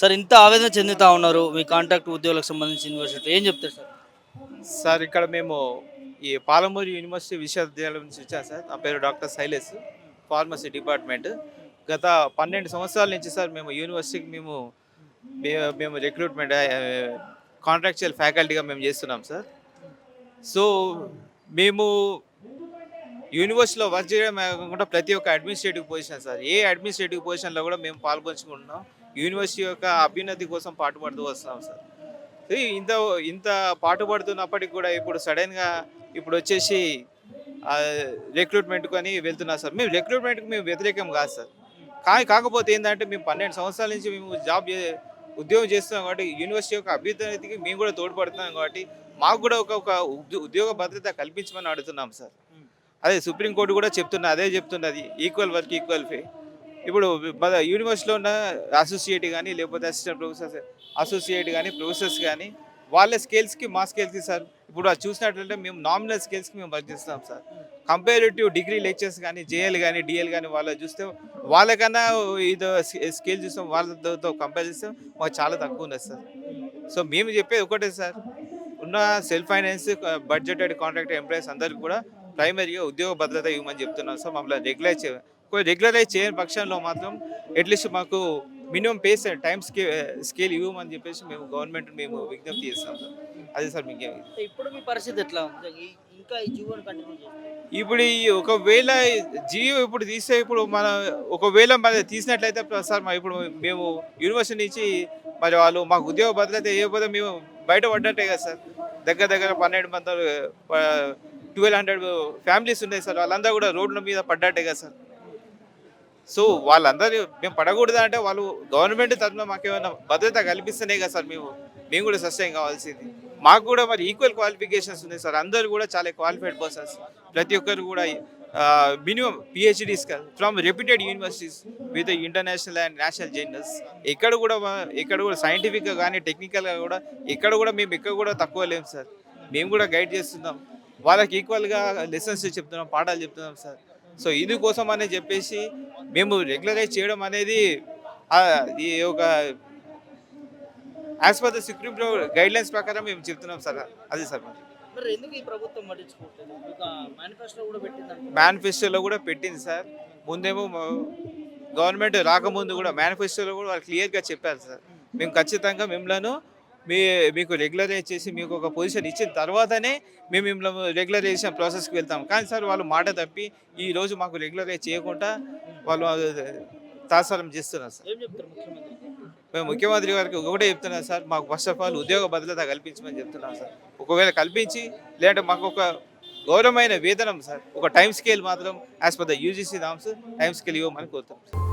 Sir ఇంత ఆవేదన చెందుతా ఉన్నారు. మీ కాంట్రాక్ట్ ఉద్యోగులకు సంబంధించి యూనివర్సిటీ ఏం చెప్తారు సార్? సార్ ఇక్కడ మేము ఈ పాలమూరు యూనివర్సిటీ విశ్వవిద్యాలయం నుంచి వచ్చాను సార్. నా పేరు డాక్టర్ శైలేష్. Pharmacy department. గత 12 సంవత్సరాల నుంచి సార్ మేము యూనివర్సిటీకి మేము రిక్రూట్మెంట్ కాంట్రాక్చువల్ ఫ్యాకల్టీగా మేము చేస్తున్నాం సార్. సో మేము యూనివర్సిటీలో వర్క్ చేయడమే కాకుండా ప్రతి ఒక్క అడ్మినిస్ట్రేటివ్ పొజిషన్ సార్. ఏ అడ్మినిస్ట్రేటివ్ పొజిషన్‌లో కూడా మేము పాల్పంచుకుంటున్నాం. యూనివర్సిటీ యొక్క అభ్యున్నతి కోసం పాటుపడుతూ వస్తున్నాం సార్. ఇంత ఇంత పాటుపడుతున్నప్పటికి కూడా ఇప్పుడు సడన్‌గా ఇప్పుడొచ్చేసి రిక్రూట్‌మెంట్‌కు అని వెళ్తున్నా సార్. మేము రిక్రూట్‌మెంట్‌కి మేము వ్యతిరేకం కాదు సార్. కాకపోతే ఏందంటే మేము 12 సంవత్సరాల నుంచి మేము ఉద్యోగం చేస్తున్నాం కాబట్టి యూనివర్సిటీ యొక్క అభ్యున్నతికి మేము కూడా తోడ్పడుతున్నాం కాబట్టి మాకు కూడా ఒక ఉద్యోగ భద్రత కల్పించమని అడుగుతున్నాం సార్. అదే సుప్రీం కోర్ట్ కూడా అదే చెప్తున్నది. Equal work equal pay. ఇప్పుడు మన యూనివర్సిటీలో ఉన్న అసోసియేట్ కానీ లేకపోతే అసిస్టెంట్ ప్రొఫెసర్స్ అసోసియేట్ కానీ ప్రొఫెసర్స్ కానీ వాళ్ళ స్కేల్స్కి మా స్కేల్స్కి సార్ ఇప్పుడు అది చూసినట్లయితే మేము నామినల్ స్కేల్స్కి మేము వర్క్ చేస్తాం సార్. కంపేరేటివ్ డిగ్రీ లెక్చర్స్ కానీ జేఎల్ కానీ డిఎల్ కానీ వాళ్ళు చూస్తే వాళ్ళకన్నా ఇది స్కేల్ చూస్తాం వాళ్ళతో కంపేర్ చేస్తే మాకు చాలా తక్కువ ఉన్నది సార్. సో మేము చెప్పేది ఒకటే సార్, ఉన్న self finance budgeted contract employees అందరికీ కూడా ప్రైమరీగా ఉద్యోగ భద్రత ఇవ్వమని చెప్తున్నాం సార్. మమ్మల్ని రెగ్యులరైజ్ చేయని పక్షంలో మాత్రం అట్లీస్ట్ మాకు మినిమం పే టైం స్కేల్ ఇవ్వమని చెప్పేసి మేము విజ్ఞప్తి చేస్తాం సార్. అదే సార్ మీకు ఇప్పుడు మీ పరిస్థితి ఎట్లా ఉంది? ఇంకా ఈ జీవోని కంటిన్యూ చేస్తారు? ఇప్పుడు ఒకవేళ జియో ఇప్పుడు తీస్తే ఇప్పుడు ఒకవేళ మరి తీసినట్లయితే సార్ ఇప్పుడు మేము యూనివర్సిటీ నుంచి మరి వాళ్ళు మాకు ఉద్యోగ భద్రత ఇవ్వకపోతే మేము బయట పడ్డట్టే కదా సార్. దగ్గర దగ్గర 1200 ఫ్యామిలీస్ ఉన్నాయి సార్. వాళ్ళందరూ కూడా రోడ్ల మీద పడ్డట్టే కదా సార్. సో వాళ్ళందరూ మేము పడకూడదు అంటే వాళ్ళు గవర్నమెంట్ తరఫున మాకేమైనా భద్రత కల్పిస్తేనే కదా సార్ మేము కూడా సస్టైన్ కావాల్సింది. మాకు కూడా మరి ఈక్వల్ క్వాలిఫికేషన్స్ ఉన్నాయి సార్. అందరూ కూడా చాలా క్వాలిఫైడ్ పర్సన్స్. ప్రతి ఒక్కరు కూడా minimum PhDs from reputed universities with international and national journals. ఎక్కడ కూడా సైంటిఫిక్గా కానీ టెక్నికల్గా కూడా ఎక్కడ కూడా తక్కువ లేము సార్. మేము కూడా గైడ్ చేస్తున్నాం. వాళ్ళకి ఈక్వల్గా లెసన్స్ చెప్తున్నాం, పాఠాలు చెప్తున్నాం సార్. సో ఇందుకోసం అని చెప్పేసి మేము రెగ్యులరైజ్ చేయడం అనేది ఈ ఒక as per the supreme guidelines ప్రకారం మేము చెప్తున్నాం సార్. అది సార్ మరి ఎందుకు ఈ ప్రభుత్వం పట్టించుకోవట్లేదు? మేనిఫెస్టోలో కూడా పెట్టింది సార్. ముందేమో గవర్నమెంట్ రాకముందు కూడా మేనిఫెస్టోలో కూడా వాళ్ళు క్లియర్గా చెప్పారు సార్. మేము ఖచ్చితంగా మీకు రెగ్యులరైజ్ చేసి మీకు ఒక పొజిషన్ ఇచ్చిన తర్వాతనే మేము మిమ్మల్ని రెగ్యులరైజేషన్ ప్రాసెస్కి వెళ్తాం. కానీ సార్ వాళ్ళు మాట తప్పి ఈరోజు మాకు రెగ్యులరైజ్ చేయకుండా వాళ్ళు తాత్సారం చేస్తున్నారు సార్. ఏం చెప్తారు ముఖ్యమంత్రి? మేము ముఖ్యమంత్రి గారికి ఒకటే చెప్తున్నాం సార్, మాకు ఫస్ట్ ఆఫ్ ఆల్ ఉద్యోగ భద్రత కల్పించమని చెప్తున్నాం సార్. ఒకవేళ కల్పించి లేదంటే మాకు ఒక గౌరవమైన వేతనం సార్, ఒక టైం స్కేల్ మాత్రం as per the UGC norms time scale ఇవ్వమని కోరుతాం సార్.